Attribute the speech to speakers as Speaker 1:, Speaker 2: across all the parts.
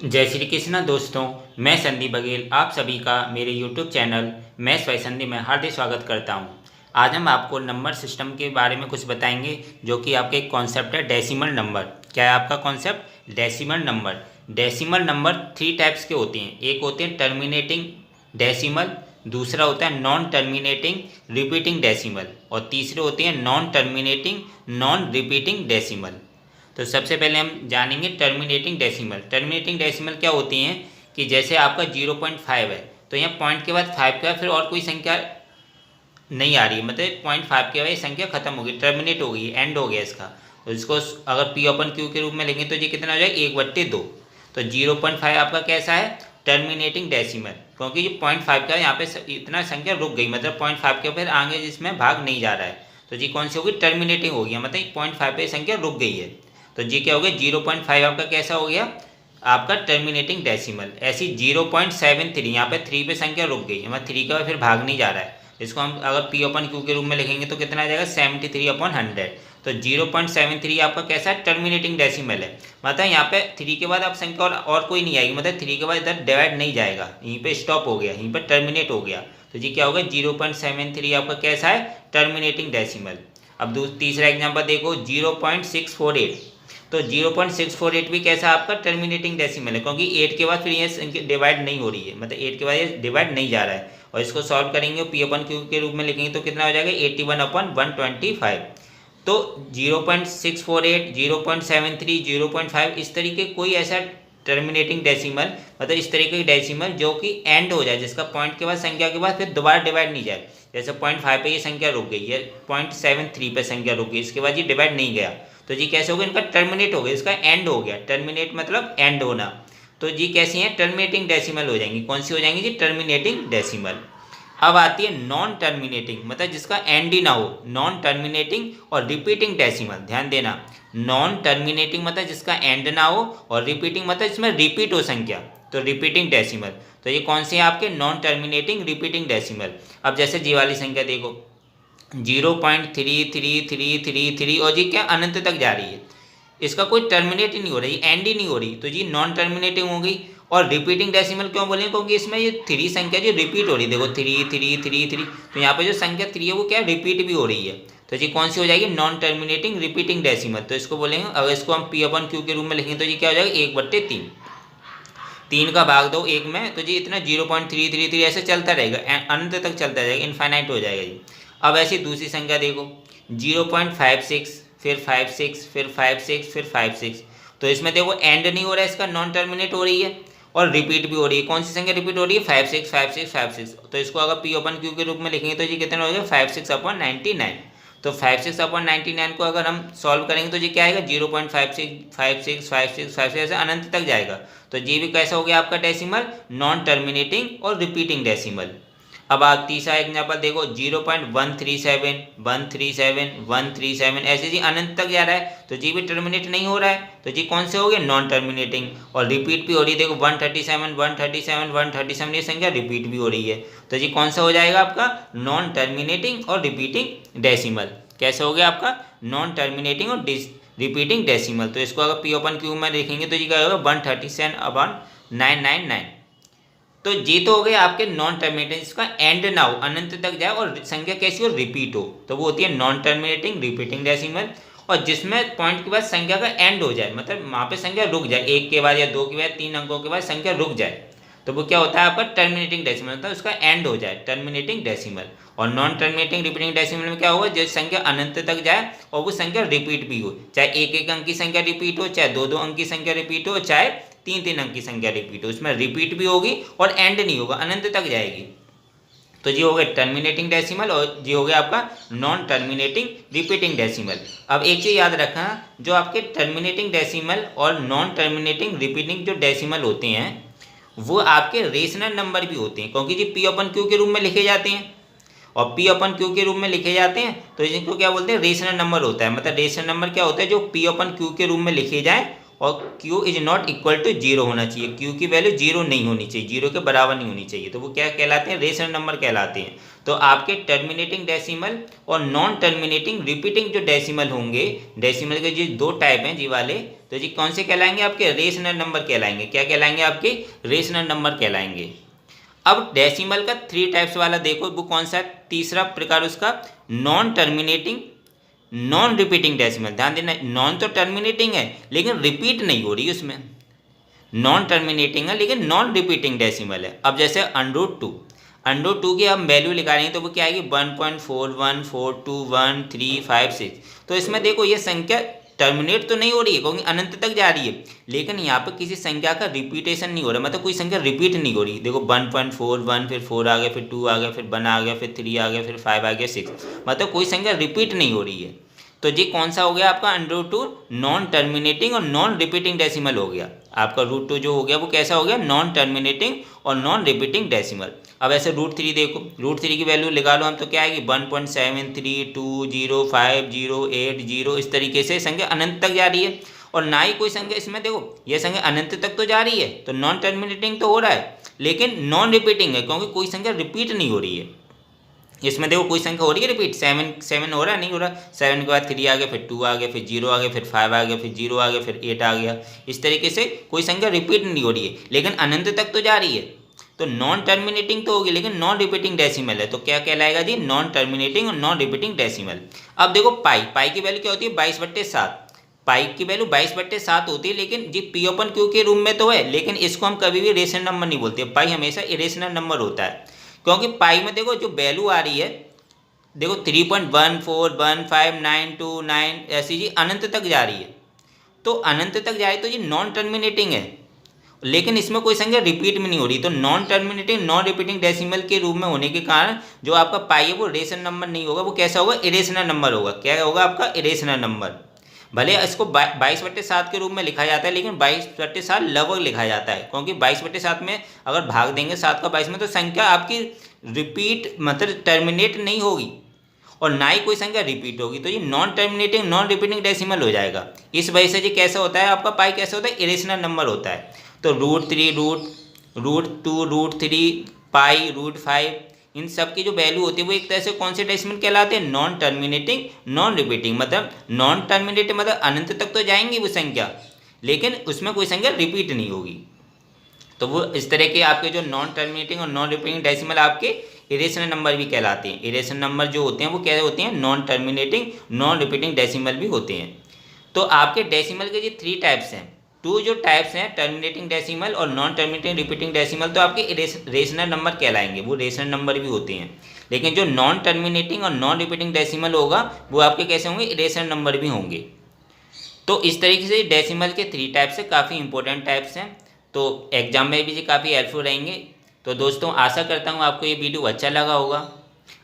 Speaker 1: जय श्री कृष्ण दोस्तों। मैं संदीप बघेल आप सभी का मेरे YouTube channel maths by Sandeep में हार्दिक स्वागत करता हूं। आज हम आपको नंबर सिस्टम के बारे में कुछ बताएंगे, जो कि आपका एक कॉन्सेप्ट है डेसिमल नंबर। क्या है आपका concept? Decimal number. Decimal number 3 types के होते हैं। एक होते हैं टर्मिनेटिंग डेसिमल, दूसरा होता है नॉन टर्मिनेटिंग रिपीटिंग डेसिमल, और तीसरे होते हैं non terminating non repeating decimal. तो सबसे पहले हम जानेंगे टर्मिनेटिंग डेसिमल। टर्मिनेटिंग डेसिमल क्या होती हैं कि जैसे आपका 0.5 है, तो यहाँ पॉइंट के बाद 5 के बाद फिर और कोई संख्या नहीं आ रही है, मतलब 0.5 के बाद ये संख्या खत्म होगी, टर्मिनेट हो गई, एंड हो गया इसका। तो इसको अगर पी अपन क्यू के रूप में लेंगे तो ये कितना हो जाएगा? 1/2। तो 0.5 आपका कैसा है? टर्मिनेटिंग डेसिमल, क्योंकि ये 0.5 का यहाँ पे इतना संख्या रुक गई, मतलब 0.5 के फिर आगे जिसमें भाग नहीं जा रहा है, तो जी कौन सी होगी? टर्मिनेटिंग हो गया, मतलब 0.5 पे संख्या रुक गई है। तो जी क्या हो गया? 0.5 आपका कैसा हो गया? आपका टर्मिनेटिंग डेसिमल। ऐसी 0.73 यहाँ पे 3 पे संख्या रुक गई, मतलब 3 का फिर भाग नहीं जा रहा है। इसको हम अगर पी अपन क्यू के रूप में लिखेंगे तो कितना आ जाएगा? 73/100। तो 0.73 आपका कैसा है? टर्मिनेटिंग डेसिमल है, मतलब यहाँ पे 3 के बाद अब संख्या और कोई नहीं आएगी, मतलब 3 के बाद इधर डिवाइड नहीं जाएगा, यहीं पे स्टॉप हो गया, यहीं पर टर्मिनेट हो गया। तो जी क्या होगा? 0.73 आपका कैसा है? Terminating decimal. अब तीसरा एग्जाम्पल देखो, 0.648। तो 0.648 भी कैसा आपका? टर्मिनेटिंग डेसिमल है, क्योंकि 8 के बाद फिर ये डिवाइड नहीं हो रही है, मतलब 8 के बाद ये डिवाइड नहीं जा रहा है। और इसको सॉल्व करेंगे पी अपन क्यू के रूप में लिखेंगे तो कितना हो जाएगा? 81/125। तो 0.648, 0.73, 0.5 इस तरीके कोई ऐसा टर्मिनेटिंग डेसिमल, मतलब इस तरीके की डेसिमल जो कि एंड हो जाए, जिसका पॉइंट के बाद संख्या के बाद फिर दोबारा डिवाइड नहीं जाए। जैसे 0.5 पे ये संख्या रुक गई है, 0.73 पे संख्या रुक गई, इसके बाद ये डिवाइड नहीं गया, तो जी कैसे हो गया? इनका टर्मिनेट हो गया, इसका एंड हो गया। टर्मिनेट मतलब एंड होना। तो जी कैसी हैं? टर्मिनेटिंग डेसिमल हो जाएंगी। कौन सी हो जाएंगी जी? Terminating decimal. अब आती है नॉन टर्मिनेटिंग, मतलब जिसका एंड ही ना हो, नॉन टर्मिनेटिंग और रिपीटिंग डेसिमल। ध्यान देना, नॉन टर्मिनेटिंग मतलब जिसका एंड ना हो, और रिपीटिंग मतलब जिसमें रिपीट हो संख्या, तो रिपीटिंग डेसिमल। तो ये कौन से हैं आपके? Non terminating repeating decimal. अब जैसे जी वाली संख्या देखो, 0.33333 और जी क्या अनंत तक जा रही है, इसका कोई टर्मिनेट ही नहीं हो रही, एंड ही नहीं हो रही, तो जी नॉन टर्मिनेटिंग हो गई। और रिपीटिंग डेसिमल क्यों बोले? क्योंकि इसमें ये 3 संख्या जो रिपीट हो रही है, देखो 3 तो यहाँ पे जो संख्या 3 है वो क्या रिपीट भी हो रही है, तो जी कौन सी हो जाएगी? Non terminating repeating decimal. तो इसको बोलेंगे, अगर इसको हम पी अपन क्यू के रूप में लिखेंगे तो जी क्या हो जाएगा? 1/3। 3 का भाग दो 1 में, तो जी इतना 0.333 ऐसे चलता रहेगा, अनंत तक चलता रहेगा, इनफाइनाइट हो जाएगा जी। अब ऐसी दूसरी संख्या देखो, 0.56, फिर 56, फिर 56, फिर 56। तो इसमें देखो एंड नहीं हो रहा है इसका, नॉन टर्मिनेट हो रही है, और रिपीट भी हो रही है। कौन सी संख्या रिपीट हो रही है? 56, 56, 56। तो इसको अगर पी ओपन क्यू के रूप में लिखेंगे तो जी कितना हो जाएगा? 56/99। तो 56/99 को अगर हम सॉल्व करेंगे तो जी क्या आएगा? 0.56, 56, 56, 56 ऐसे अनंत तक जाएगा। तो जी भी कैसा हो गया आपका डेसिमल? नॉन टर्मिनेटिंग और रिपीटिंग डेसिमल। अब आप तीसरा एग्जाम्पल देखो, 0.137, 137, 137 ऐसे जी अनंत तक जा रहा है, तो जी भी टर्मिनेट नहीं हो रहा है, तो जी कौन से हो गए? Non terminating. और रिपीट भी हो रही है, देखो 137, 137, 137 ये संख्या रिपीट भी हो रही है, तो जी कौन सा हो जाएगा आपका? नॉन टर्मिनेटिंग और रिपीटिंग डेसिमल। कैसे हो गया आपका? नॉन टर्मिनेटिंग और रिपीटिंग डेसिमल। तो इसको अगर पी ओपन क्यू में देखेंगे तो जी क्या होगा? 137/999। तो ये तो हो गए आपके नॉन टर्मिनेटिंग, जिसका एंड ना हो, अनंत तक जाए और संख्या कैसी हो? रिपीट हो, तो वो होती है नॉन टर्मिनेटिंग रिपीटिंग डेसिमल। और जिसमें पॉइंट के बाद संख्या का एंड हो जाए, मतलब वहाँ पे संख्या रुक जाए, 1 के बाद या 2 के बाद 3 अंकों के बाद संख्या रुक जाए, तो वो क्या होता है आपका? टर्मिनेटिंग डेसिमल, मतलब उसका एंड हो जाए, टर्मिनेटिंग डेसिमल। और नॉन टर्मिनेटिंग रिपीटिंग डेसिमल में क्या होगा? जो संख्या अनंत तक जाए और वो संख्या रिपीट भी हो, चाहे 1-1 अंक की संख्या रिपीट हो, चाहे 2-2 अंक की संख्या रिपीट हो, चाहे 3-3 अंक की संख्या रिपीट हो, उसमें रिपीट भी होगी और एंड नहीं होगा, अनंत तक जाएगी। तो ये हो गया टर्मिनेटिंग डेसिमल, और ये हो गया आपका नॉन टर्मिनेटिंग रिपीटिंग डेसिमल। अब एक चीज़ याद रखना, जो आपके टर्मिनेटिंग डेसिमल और नॉन टर्मिनेटिंग रिपीटिंग जो डेसिमल होते हैं वो आपके रेशनल नंबर भी होते हैं, क्योंकि जी पी अपन क्यू के रूप में लिखे जाते हैं, और पी अपन क्यू के रूप में लिखे जाते हैं, तो इनको क्या बोलते हैं? रेशनल नंबर होता है। मतलब रेशनल नंबर क्या होता है? जो पी अपन क्यू के रूप में लिखे जाए और q is not equal to 0 होना चाहिए, q की वैल्यू 0 नहीं होनी चाहिए, 0 के बराबर नहीं होनी चाहिए, तो वो क्या कहलाते हैं? रेशनल नंबर कहलाते हैं। तो आपके टर्मिनेटिंग डेसिमल और नॉन टर्मिनेटिंग रिपीटिंग जो डेसिमल होंगे, डेसिमल के जो दो टाइप हैं जी वाले, तो जी कौन से कहलाएंगे? आपके रेशनल नंबर कहलाएंगे। क्या कहलाएंगे? आपके रेशनल नंबर कहलाएंगे। अब डेसिमल का 3 टाइप्स वाला देखो, वो कौन सा है? तीसरा प्रकार उसका non terminating non repeating decimal. ध्यान देना, नॉन तो टर्मिनेटिंग है लेकिन रिपीट नहीं हो रही उसमें, नॉन टर्मिनेटिंग है लेकिन नॉन रिपीटिंग डेसिमल है। अब जैसे √2 की हम वैल्यू निकालेंगे तो वो क्या आएगी? 1.41421356। तो इसमें देखो ये संख्या टर्मिनेट तो नहीं हो रही है क्योंकि अनंत तक जा रही है, लेकिन यहाँ पर किसी संख्या का रिपीटेशन नहीं हो रहा, मतलब कोई संख्या रिपीट नहीं हो रही। देखो 1.41, फिर 4 आ गया, फिर 2 आ गया, फिर 1 आ गया, फिर 3 आ गया, फिर 5 आ गया, 6, मतलब कोई संख्या रिपीट नहीं हो रही है। तो जी कौन सा हो गया आपका? √2 नॉन टर्मिनेटिंग और नॉन रिपीटिंग डेसिमल हो गया। आपका √2 जो हो गया वो कैसा हो गया? नॉन टर्मिनेटिंग और नॉन रिपीटिंग डेसिमल। अब ऐसे √3 देखो, √3 की वैल्यू निकालो हम तो क्या आएगी? 1.73205080, इस तरीके से संख्या अनंत तक जा रही है। और ना ही कोई संख्या इसमें देखो, ये संख्या अनंत तक तो जा रही है, तो नॉन टर्मिनेटिंग तो हो रहा है लेकिन नॉन रिपीटिंग है क्योंकि कोई संख्या रिपीट नहीं हो रही है। इसमें देखो कोई संख्या हो रही है रिपीट, 7 हो रहा है? नहीं हो रहा। 7 के बाद 3 आ गया, फिर 2 आ गया, फिर 0 आ गया, फिर 5 आ गया, फिर 0 आ गया, फिर 8 आ गया। इस तरीके से कोई संख्या रिपीट नहीं हो रही है लेकिन अनंत तक तो जा रही है। तो नॉन टर्मिनेटिंग तो होगी लेकिन नॉन रिपीटिंग डेसिमल है, तो क्या कहलाएगा जी? नॉन टर्मिनेटिंग और नॉन रिपीटिंग डेसिमल। अब देखो पाई की वैल्यू क्या होती है? 22/7। पाई की वैल्यू 22/7 होती है, लेकिन जी P/Q के रूम में तो है, लेकिन इसको हम कभी भी रेशनल नंबर नहीं बोलते। पाई हमेशा इरेशनल नंबर होता है क्योंकि पाई में देखो जो वैल्यू आ रही है, देखो 3.141592 ऐसी जी अनंत तक जा रही है। तो अनंत तक जा रही तो ये नॉन टर्मिनेटिंग है, लेकिन इसमें कोई संख्या रिपीट में नहीं हो रही। तो non terminating non repeating decimal के रूप में होने के कारण जो आपका पाई है वो रेशनल नंबर नहीं होगा, वो कैसा होगा? इरेशनल नंबर होगा। क्या होगा आपका? Irrational number. भले इसको 22/7 के रूप में लिखा जाता है, लेकिन 22/7 लगभग लिखा जाता है क्योंकि 22/7 में अगर भाग देंगे 7 का 22 में तो संख्या आपकी रिपीट मतलब टर्मिनेट नहीं होगी और ना ही कोई संख्या रिपीट होगी, तो ये non terminating non repeating decimal हो जाएगा। इस वजह से जी कैसा होता है आपका पाई? कैसा होता है? इरेशनल नंबर होता है। तो √3 √2 √3 पाई √5 इन सब की जो वैल्यू होती है वो एक तरह से कौन से डेसिमल कहलाते हैं? Non terminating non repeating. मतलब नॉन टर्मिनेटिंग मतलब अनंत तक तो जाएंगी वो संख्या, लेकिन उसमें कोई संख्या रिपीट नहीं होगी। तो वो इस तरह के आपके जो नॉन टर्मिनेटिंग और नॉन रिपीटिंग डेसिमल आपके इरेशनल नंबर भी कहलाते हैं। इरेशनल नंबर जो होते हैं वो क्या होते हैं? Non terminating non repeating decimal भी होते हैं। तो आपके डेसिमल के जो 3 टाइप्स हैं, 2 जो टाइप्स हैं टर्मिनेटिंग डेसिमल और नॉन टर्मिनेटिंग रिपीटिंग डेसिमल, तो आपके रेशनल नंबर कहलाएंगे, वो रेशनल नंबर भी होते हैं। लेकिन जो नॉन टर्मिनेटिंग और नॉन रिपीटिंग डेसिमल होगा वो आपके कैसे होंगे? इरेशनल नंबर भी होंगे। तो इस तरीके से डेसिमल के 3 टाइप्स है, काफ़ी इंपॉर्टेंट टाइप्स हैं, तो एग्जाम में भी ये काफ़ी हेल्पफुल रहेंगे। तो दोस्तों आशा करता हूँ आपको ये वीडियो अच्छा लगा होगा।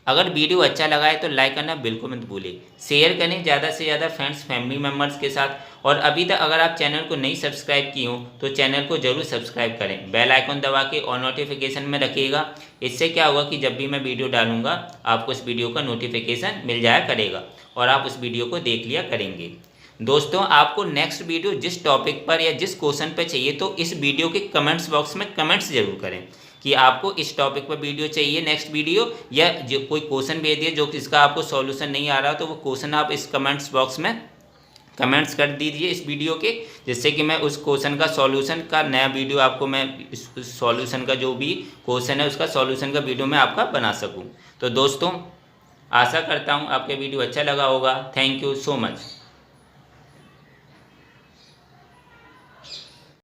Speaker 1: अगर वीडियो अच्छा लगा है तो लाइक करना बिल्कुल मत भूलें, शेयर करें ज़्यादा से ज़्यादा फ्रेंड्स फैमिली मेम्बर्स के साथ। और अभी तक अगर आप चैनल को नहीं सब्सक्राइब किए हो तो चैनल को जरूर सब्सक्राइब करें, बेल आइकन दबा के और नोटिफिकेशन में रखिएगा। इससे क्या होगा कि जब भी मैं वीडियो डालूंगा आपको उस वीडियो का नोटिफिकेशन मिल जाया करेगा और आप उस वीडियो को देख लिया करेंगे। दोस्तों आपको नेक्स्ट वीडियो जिस टॉपिक पर या जिस क्वेश्चन पर चाहिए तो इस वीडियो के कमेंट्स बॉक्स में कमेंट्स जरूर करें कि आपको इस टॉपिक पर वीडियो चाहिए नेक्स्ट वीडियो, या जो कोई क्वेश्चन भेज दिए जो इसका आपको सॉल्यूशन नहीं आ रहा तो वो क्वेश्चन आप इस कमेंट्स बॉक्स में कमेंट्स कर दीजिए इस वीडियो के, जिससे कि मैं उस क्वेश्चन का सॉल्यूशन का नया वीडियो आपको मैं इस सॉल्यूशन का जो भी क्वेश्चन है उसका सॉल्यूशन का वीडियो मैं आपका बना सकूँ। तो दोस्तों आशा करता हूँ आपके वीडियो अच्छा लगा होगा। Thank you so much.